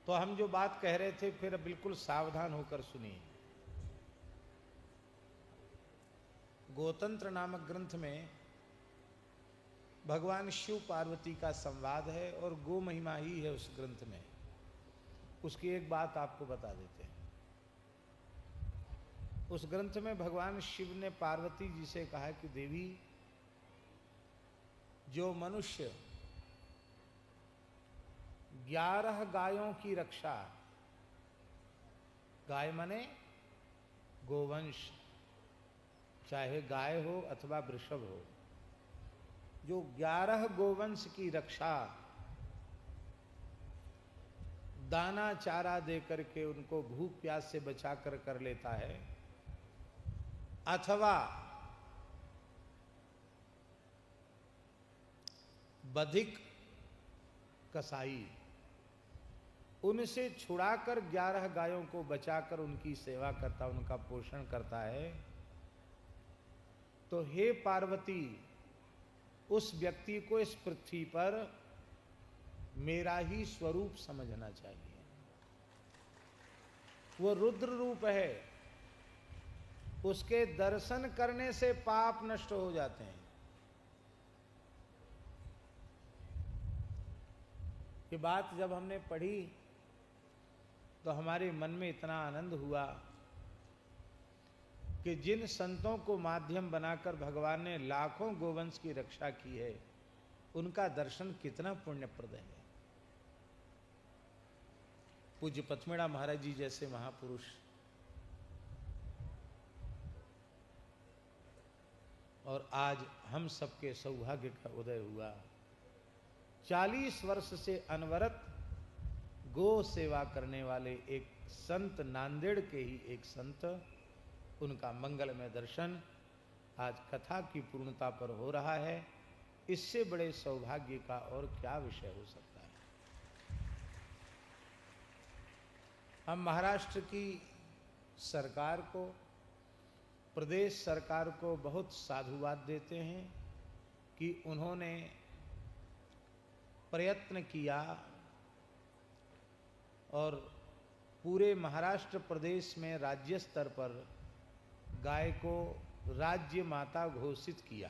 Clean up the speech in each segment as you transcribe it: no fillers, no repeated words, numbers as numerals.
तो हम जो बात कह रहे थे फिर बिल्कुल सावधान होकर सुनिए। गोतंत्र नामक ग्रंथ में भगवान शिव पार्वती का संवाद है और गो महिमा ही है उस ग्रंथ में। उसकी एक बात आपको बता देते हैं। उस ग्रंथ में भगवान शिव ने पार्वती जी से कहा कि देवी, जो मनुष्य 11 गायों की रक्षा, गाय माने गोवंश, चाहे गाय हो अथवा वृषभ हो, जो 11 गोवंश की रक्षा दाना चारा दे करके उनको भूख प्यास से बचाकर कर लेता है, अथवा बधिक कसाई उनसे छुड़ाकर 11 गायों को बचाकर उनकी सेवा करता, उनका पोषण करता है, तो हे पार्वती, उस व्यक्ति को इस पृथ्वी पर मेरा ही स्वरूप समझना चाहिए। वो रुद्र रूप है, उसके दर्शन करने से पाप नष्ट हो जाते हैं। ये बात जब हमने पढ़ी तो हमारे मन में इतना आनंद हुआ कि जिन संतों को माध्यम बनाकर भगवान ने लाखों गोवंश की रक्षा की है, उनका दर्शन कितना पुण्यप्रद है। पूज्य पथमेड़ा महाराज जी जैसे महापुरुष, और आज हम सबके सौभाग्य का उदय हुआ। 40 वर्ष से अनवरत गो सेवा करने वाले एक संत, नांदेड़ के ही एक संत, उनका मंगलमय दर्शन आज कथा की पूर्णता पर हो रहा है। इससे बड़े सौभाग्य का और क्या विषय हो सकता है। हम महाराष्ट्र की सरकार को, प्रदेश सरकार को बहुत साधुवाद देते हैं कि उन्होंने प्रयत्न किया और पूरे महाराष्ट्र प्रदेश में राज्य स्तर पर गाय को राज्य माता घोषित किया।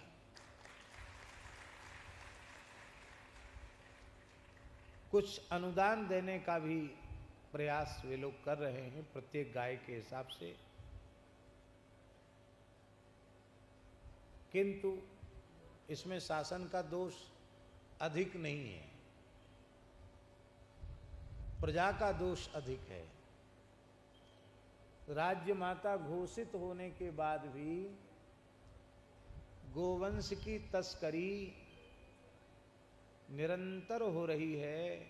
कुछ अनुदान देने का भी प्रयास वे लोग कर रहे हैं प्रत्येक गाय के हिसाब से, किंतु इसमें शासन का दोष अधिक नहीं है, प्रजा का दोष अधिक है। राज्य माता घोषित होने के बाद भी गोवंश की तस्करी निरंतर हो रही है।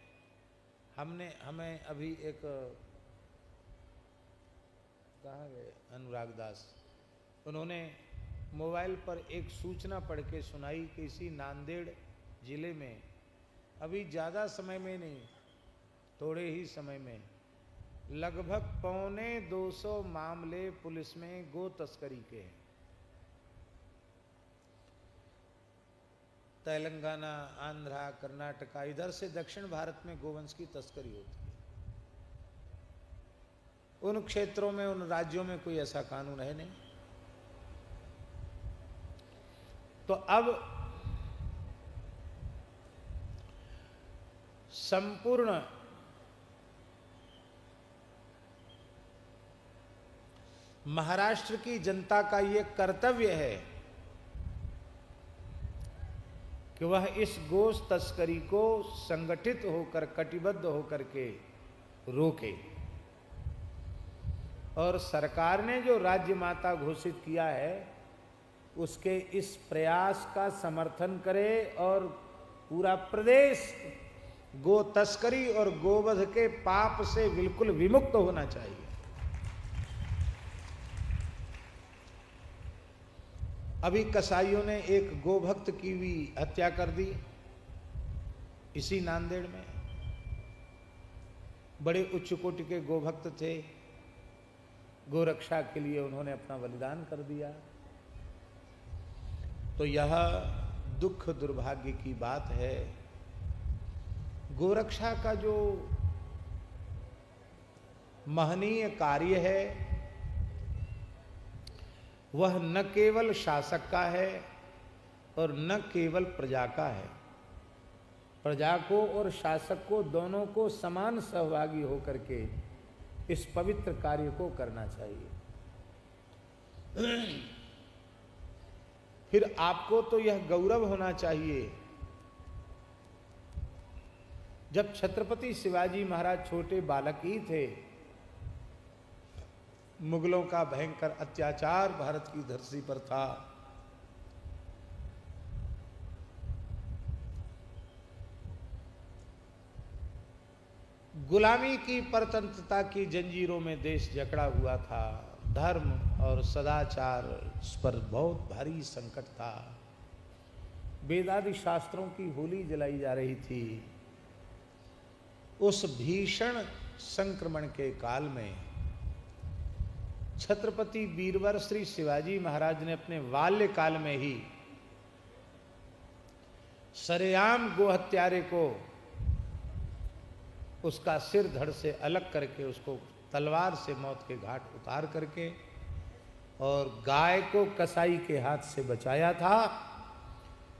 हमें अभी एक, कहाँ गए अनुराग दास, उन्होंने मोबाइल पर एक सूचना पढ़ के सुनाई कि इसी नांदेड़ जिले में अभी ज़्यादा समय में नहीं, थोड़े ही समय में लगभग 250 मामले पुलिस में गो तस्करी के हैं। तेलंगाना, आंध्रा, कर्नाटका, इधर से दक्षिण भारत में गोवंश की तस्करी होती है। उन क्षेत्रों में, उन राज्यों में कोई ऐसा कानून है नहीं। तो अब संपूर्ण महाराष्ट्र की जनता का ये कर्तव्य है कि वह इस गोश्त तस्करी को संगठित होकर, कटिबद्ध होकर के रोके। और सरकार ने जो राज्य माता घोषित किया है उसके इस प्रयास का समर्थन करे और पूरा प्रदेश गो तस्करी और गोवध के पाप से बिल्कुल विमुक्त होना चाहिए। अभी कसाईयों ने एक गोभक्त की भी हत्या कर दी इसी नांदेड़ में। बड़े उच्च कोटि के गोभक्त थे, गोरक्षा के लिए उन्होंने अपना बलिदान कर दिया। तो यह दुख दुर्भाग्य की बात है। गोरक्षा का जो महनीय कार्य है, वह न केवल शासक का है और न केवल प्रजा का है। प्रजा को और शासक को दोनों को समान सहभागी होकर के इस पवित्र कार्य को करना चाहिए। फिर आपको तो यह गौरव होना चाहिए, जब छत्रपति शिवाजी महाराज छोटे बालक ही थे, मुगलों का भयंकर अत्याचार भारत की धरती पर था, गुलामी की परतंत्रता की जंजीरों में देश जकड़ा हुआ था, धर्म और सदाचार इस पर बहुत भारी संकट था, वेदादि शास्त्रों की होली जलाई जा रही थी। उस भीषण संक्रमण के काल में छत्रपति वीरवर श्री शिवाजी महाराज ने अपने बाल्यकाल में ही सरेआम गोहत्यारे को उसका सिर धड़ से अलग करके उसको तलवार से मौत के घाट उतार करके और गाय को कसाई के हाथ से बचाया था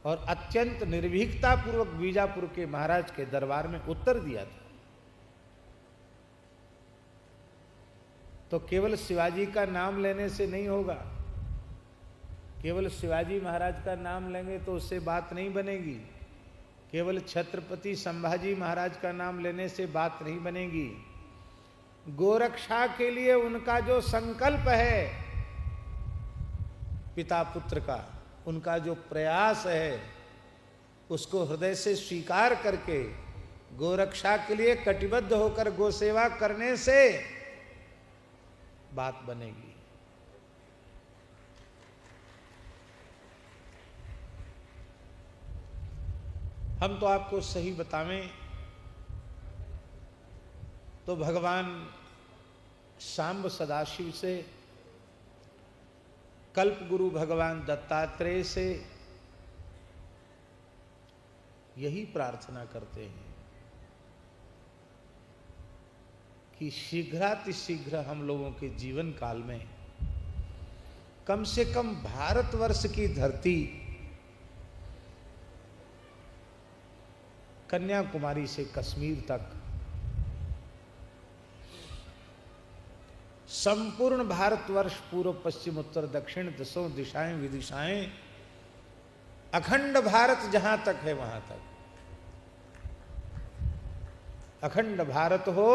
और अत्यंत निर्भीकता पूर्वक बीजापुर के महाराज के दरबार में उत्तर दिया था। तो केवल शिवाजी का नाम लेने से नहीं होगा, केवल शिवाजी महाराज का नाम लेंगे तो उससे बात नहीं बनेगी, केवल छत्रपति संभाजी महाराज का नाम लेने से बात नहीं बनेगी। गोरक्षा के लिए उनका जो संकल्प है पिता पुत्र का, उनका जो प्रयास है, उसको हृदय से स्वीकार करके गोरक्षा के लिए कटिबद्ध होकर गोसेवा करने से बात बनेगी। हम तो आपको सही बतावें तो भगवान सांब सदाशिव से, कल्प गुरु भगवान दत्तात्रेय से यही प्रार्थना करते हैं कि शीघ्रातिशीघ्र हम लोगों के जीवन काल में कम से कम भारतवर्ष की धरती कन्याकुमारी से कश्मीर तक, संपूर्ण भारतवर्ष पूर्व पश्चिम उत्तर दक्षिण दसों दिशाएं विदिशाएं, अखंड भारत जहां तक है वहां तक अखंड भारत हो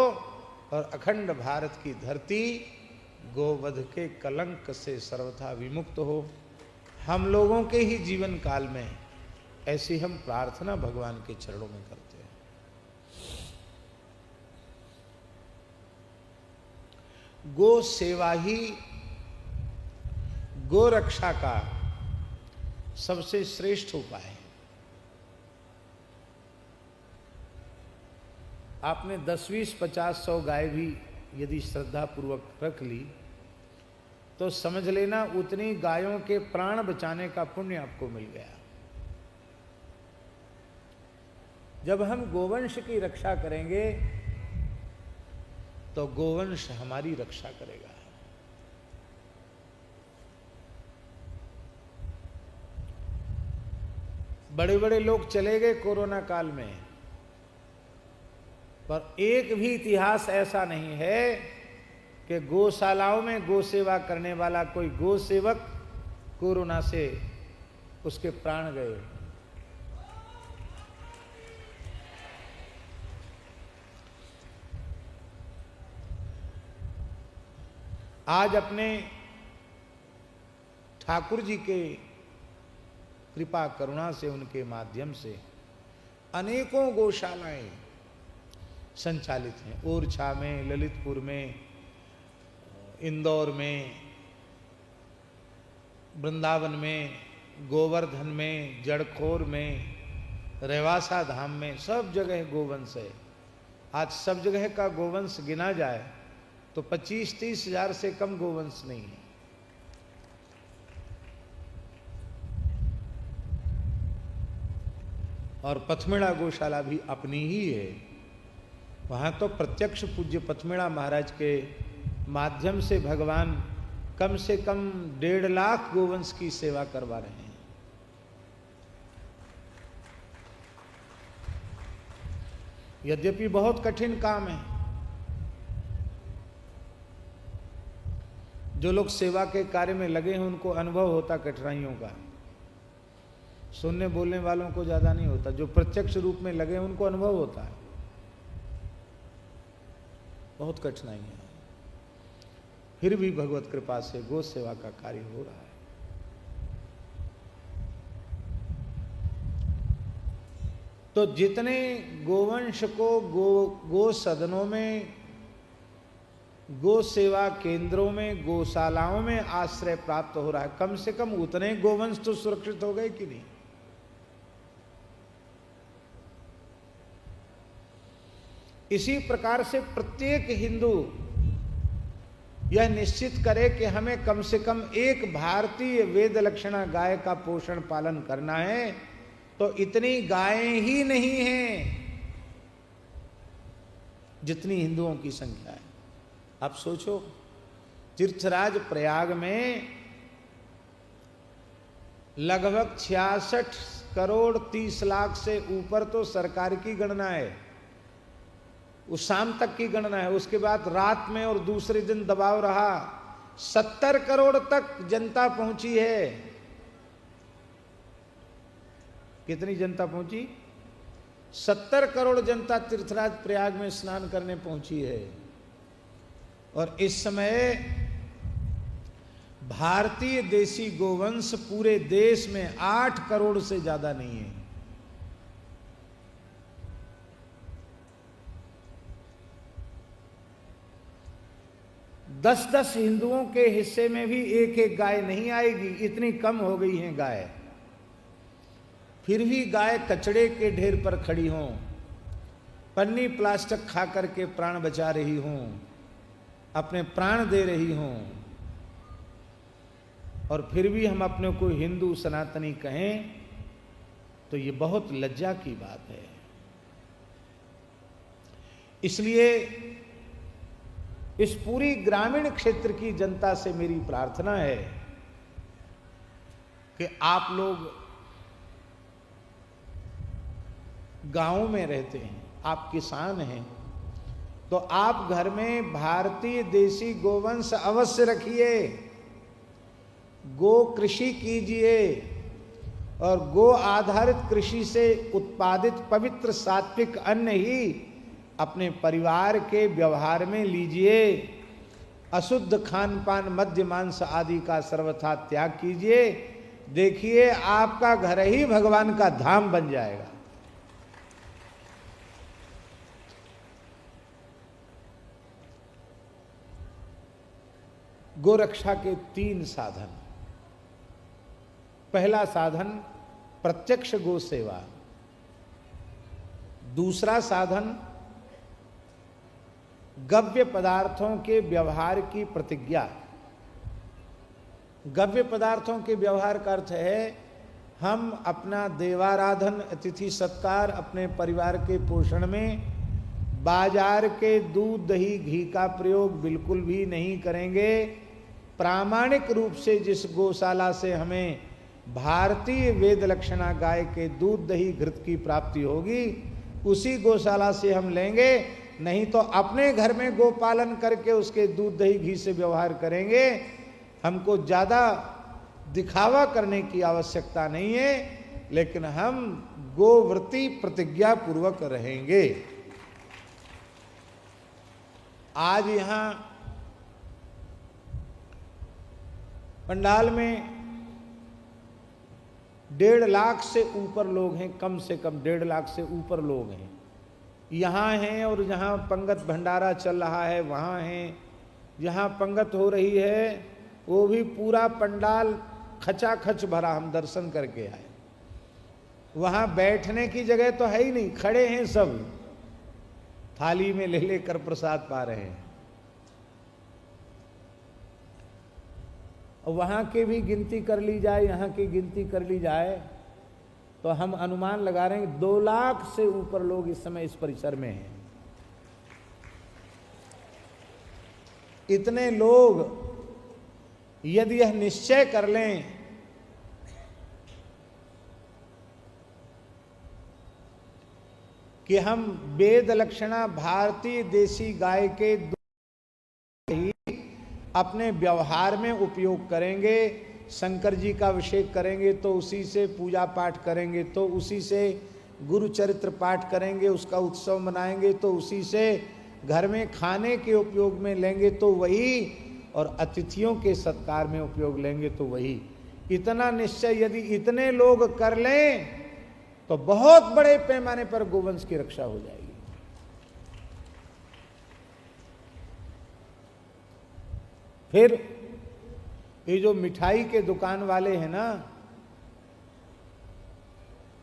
और अखंड भारत की धरती गोवध के कलंक से सर्वथा विमुक्त हो। हम लोगों के ही जीवन काल में ऐसी हम प्रार्थना भगवान के चरणों में करते हैं। गो सेवा ही गो रक्षा का सबसे श्रेष्ठ उपाय है। आपने 10, 20, 50, 100 गाय भी यदि श्रद्धा पूर्वक रख ली तो समझ लेना उतनी गायों के प्राण बचाने का पुण्य आपको मिल गया। जब हम गोवंश की रक्षा करेंगे तो गोवंश हमारी रक्षा करेगा। बड़े बड़े लोग चले गए कोरोना काल में, पर एक भी इतिहास ऐसा नहीं है कि गौशालाओं में गो सेवा करने वाला कोई गो सेवक कोरोना से उसके प्राण गए। आज अपने ठाकुर जी के कृपा करुणा से, उनके माध्यम से अनेकों गौशालाएं संचालित हैं। ओरछा में, ललितपुर में, इंदौर में, वृंदावन में, गोवर्धन में, जड़खोर में, रेवासा धाम में, सब जगह गोवंश है। आज सब जगह का गोवंश गिना जाए तो 25-30 हजार से कम गोवंश नहीं है। और पथमेड़ा गौशाला भी अपनी ही है। वहाँ तो प्रत्यक्ष पूज्य पथमेड़ा महाराज के माध्यम से भगवान कम से कम 1.5 लाख गोवंश की सेवा करवा रहे हैं। यद्यपि बहुत कठिन काम है। जो लोग सेवा के कार्य में लगे हैं उनको अनुभव होता कठिनाइयों का, सुनने बोलने वालों को ज्यादा नहीं होता। जो प्रत्यक्ष रूप में लगे हैं उनको अनुभव होता है। बहुत कठिनाइयां हैं, फिर भी भगवत कृपा से गो सेवा का कार्य हो रहा है। तो जितने गोवंश को गो सदनों में, गो सेवा केंद्रों में, गौशालाओं में आश्रय प्राप्त हो रहा है, कम से कम उतने गोवंश तो सुरक्षित हो गए कि नहीं। इसी प्रकार से प्रत्येक हिंदू यह निश्चित करे कि हमें कम से कम एक भारतीय वेद लक्षणा गाय का पोषण पालन करना है। तो इतनी गायें ही नहीं हैं जितनी हिंदुओं की संख्या है। आप सोचो, तीर्थराज प्रयाग में लगभग 66 करोड़ 30 लाख से ऊपर तो सरकार की गणना है, उस शाम तक की गणना है। उसके बाद रात में और दूसरे दिन दबाव रहा, 70 करोड़ तक जनता पहुंची है। कितनी जनता पहुंची? 70 करोड़ जनता तीर्थराज प्रयाग में स्नान करने पहुंची है। और इस समय भारतीय देशी गोवंश पूरे देश में 8 करोड़ से ज्यादा नहीं है। दस हिंदुओं के हिस्से में भी एक एक गाय नहीं आएगी, इतनी कम हो गई हैं गाय। फिर भी गाय कचड़े के ढेर पर खड़ी हों, पन्नी प्लास्टिक खा करके प्राण बचा रही हों, अपने प्राण दे रही हों, और फिर भी हम अपने को हिंदू सनातनी कहें, तो ये बहुत लज्जा की बात है। इसलिए इस पूरी ग्रामीण क्षेत्र की जनता से मेरी प्रार्थना है कि आप लोग गांव में रहते हैं, आप किसान हैं, तो आप घर में भारतीय देशी गोवंश अवश्य रखिए, गो कृषि कीजिए और गो आधारित कृषि से उत्पादित पवित्र सात्विक अन्न ही अपने परिवार के व्यवहार में लीजिए। अशुद्ध खान पान, मद्य मांस आदि का सर्वथा त्याग कीजिए। देखिए आपका घर ही भगवान का धाम बन जाएगा। गोरक्षा के 3 साधन। पहला साधन प्रत्यक्ष गो सेवा, दूसरा साधन गव्य पदार्थों के व्यवहार की प्रतिज्ञा। गव्य पदार्थों के व्यवहार का अर्थ है हम अपना देवाराधन, अतिथि सत्कार, अपने परिवार के पोषण में बाजार के दूध दही घी का प्रयोग बिल्कुल भी नहीं करेंगे। प्रामाणिक रूप से जिस गौशाला से हमें भारतीय वेद लक्षणा गाय के दूध दही घृत की प्राप्ति होगी, उसी गौशाला से हम लेंगे। नहीं तो अपने घर में गोपालन करके उसके दूध दही घी से व्यवहार करेंगे। हमको ज़्यादा दिखावा करने की आवश्यकता नहीं है, लेकिन हम गोव्रती प्रतिज्ञा पूर्वक रहेंगे। आज यहाँ पंडाल में 1.5 लाख से ऊपर लोग हैं, कम से कम 1.5 लाख से ऊपर लोग हैं। यहाँ हैं और जहाँ पंगत भंडारा चल रहा है वहाँ हैं। जहाँ पंगत हो रही है वो भी पूरा पंडाल खचाखच भरा, हम दर्शन करके आए। वहाँ बैठने की जगह तो है ही नहीं, खड़े हैं सब, थाली में ले लेकर प्रसाद पा रहे हैं। और वहाँ की भी गिनती कर ली जाए, यहाँ की गिनती कर ली जाए, तो हम अनुमान लगा रहे हैं 2 लाख से ऊपर लोग इस समय इस परिसर में हैं। इतने लोग यदि यह निश्चय कर लें कि हम वेद लक्षणा भारतीय देसी गाय के दूध ही अपने व्यवहार में उपयोग करेंगे, शंकर जी का अभिषेक करेंगे तो उसी से पूजा पाठ करेंगे, तो उसी से गुरु चरित्र पाठ करेंगे, उसका उत्सव मनाएंगे तो उसी से घर में खाने के उपयोग में लेंगे तो वही, और अतिथियों के सत्कार में उपयोग लेंगे तो वही। इतना निश्चय यदि इतने लोग कर लें तो बहुत बड़े पैमाने पर गोवंश की रक्षा हो जाएगी। फिर ये जो मिठाई के दुकान वाले हैं ना,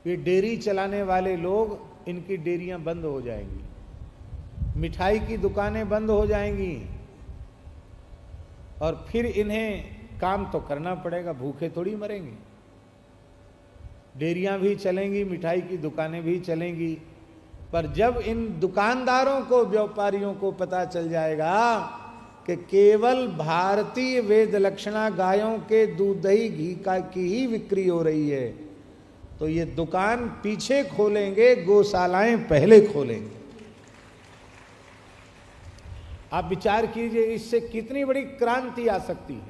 ये डेयरी चलाने वाले लोग, इनकी डेयरियां बंद हो जाएंगी, मिठाई की दुकानें बंद हो जाएंगी, और फिर इन्हें काम तो करना पड़ेगा, भूखे थोड़ी मरेंगे। डेयरियां भी चलेंगी, मिठाई की दुकानें भी चलेंगी, पर जब इन दुकानदारों को, व्यापारियों को पता चल जाएगा कि केवल भारतीय वेद लक्षणा गायों के दूध दही घी की ही बिक्री हो रही है, तो ये दुकान पीछे खोलेंगे, गौशालाएं पहले खोलेंगे। आप विचार कीजिए इससे कितनी बड़ी क्रांति आ सकती है।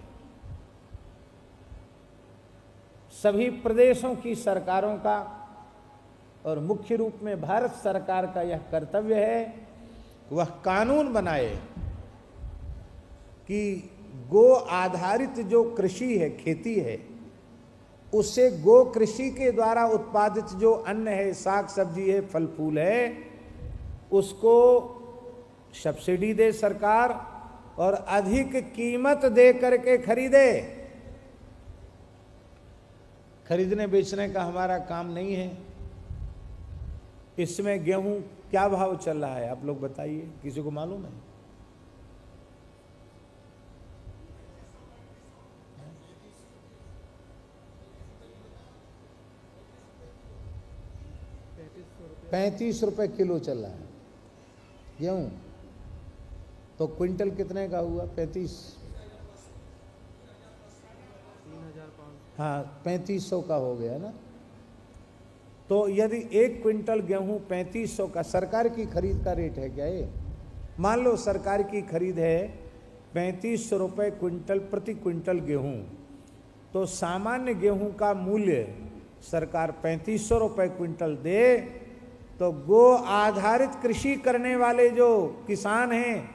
सभी प्रदेशों की सरकारों का और मुख्य रूप में भारत सरकार का यह कर्तव्य है, वह कानून बनाए कि गो आधारित जो कृषि है, खेती है, उससे गो कृषि के द्वारा उत्पादित जो अन्न है, साग सब्जी है, फल फूल है, उसको सब्सिडी दे सरकार और अधिक कीमत दे करके खरीदे। खरीदने बेचने का हमारा काम नहीं है। इसमें गेहूं क्या भाव चल रहा है आप लोग बताइए, किसी को मालूम है? ₹35 किलो चल रहा है गेहूं, तो क्विंटल कितने का हुआ? 35, हाँ 3500 का हो गया ना। तो यदि 1 क्विंटल गेहूं 3500 का सरकार की खरीद का रेट है क्या ये? मान लो सरकार की खरीद है ₹3500 क्विंटल प्रति क्विंटल गेहूं, तो सामान्य गेहूं का मूल्य सरकार ₹3500 क्विंटल दे, तो गो आधारित कृषि करने वाले जो किसान हैं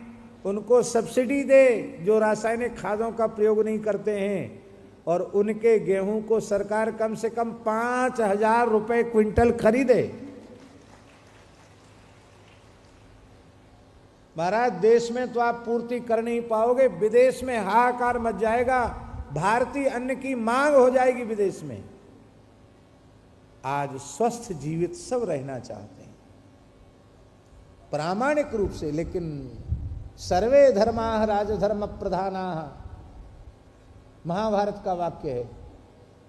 उनको सब्सिडी दे, जो रासायनिक खादों का प्रयोग नहीं करते हैं, और उनके गेहूं को सरकार कम से कम ₹5000 क्विंटल खरीदे। महाराज देश में तो आप पूर्ति कर नहीं पाओगे, विदेश में हाहाकार मच जाएगा, भारतीय अन्न की मांग हो जाएगी विदेश में। आज स्वस्थ जीवित सब रहना चाहते हैं प्रामाणिक रूप से, लेकिन सर्वे धर्माः राजधर्म प्रधानाः, महाभारत का वाक्य है,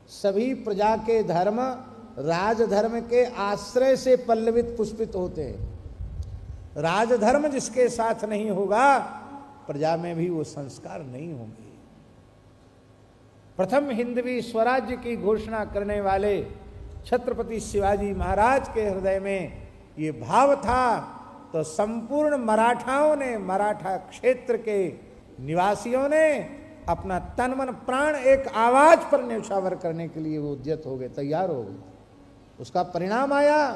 सभी प्रजा के धर्म राजधर्म के आश्रय से पल्लवित पुष्पित होते हैं। राजधर्म जिसके साथ नहीं होगा, प्रजा में भी वो संस्कार नहीं होंगे। प्रथम हिंदवी स्वराज्य की घोषणा करने वाले छत्रपति शिवाजी महाराज के हृदय में ये भाव था, तो संपूर्ण मराठाओं ने, मराठा क्षेत्र के निवासियों ने अपना तन मन प्राण एक आवाज पर न्यौछावर करने के लिए वो उद्यत हो गए, तैयार हो गए। उसका परिणाम आया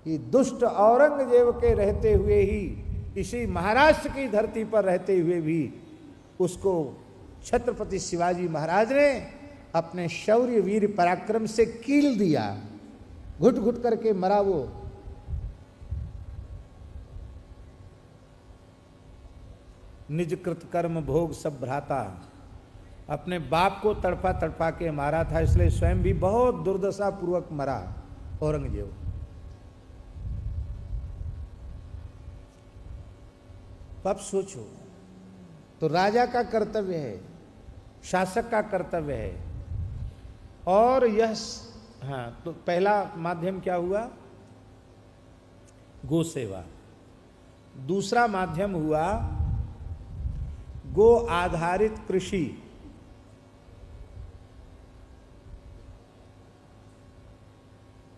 कि दुष्ट औरंगजेब के रहते हुए ही, इसी महाराष्ट्र की धरती पर रहते हुए भी, उसको छत्रपति शिवाजी महाराज ने अपने शौर्य वीर पराक्रम से कील दिया, घुट घुट करके मरा वो। निज कृत कर्म भोग सब भ्राता, अपने बाप को तड़पा तड़पा के मारा था, इसलिए स्वयं भी बहुत दुर्दशा पूर्वक मरा औरंगजेब। अब सोचो, तो राजा का कर्तव्य है, शासक का कर्तव्य है, और यह, हाँ, तो पहला माध्यम क्या हुआ? गो सेवा। दूसरा माध्यम हुआ गो आधारित कृषि,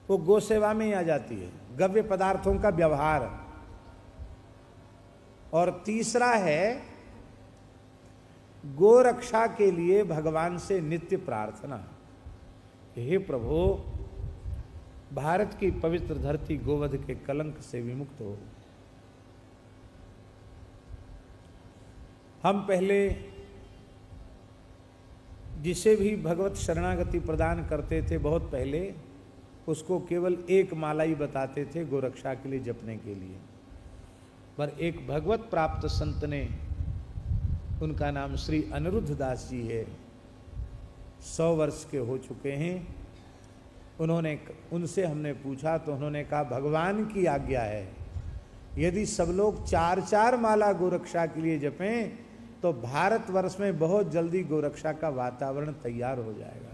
वो गो सेवा में ही आ जाती है, गव्य पदार्थों का व्यवहार। और तीसरा है गो रक्षा के लिए भगवान से नित्य प्रार्थना, हे प्रभु भारत की पवित्र धरती गोवध के कलंक से विमुक्त हो। हम पहले जिसे भी भगवत शरणागति प्रदान करते थे, बहुत पहले उसको केवल एक माला ही बताते थे गोरक्षा के लिए जपने के लिए। पर एक भगवत प्राप्त संत ने, उनका नाम श्री अनिरुद्ध दास जी है, 100 वर्ष के हो चुके हैं। उनसे हमने पूछा तो उन्होंने कहा भगवान की आज्ञा है, यदि सब लोग 4-4 माला गोरक्षा के लिए जपें तो भारतवर्ष में बहुत जल्दी गोरक्षा का वातावरण तैयार हो जाएगा।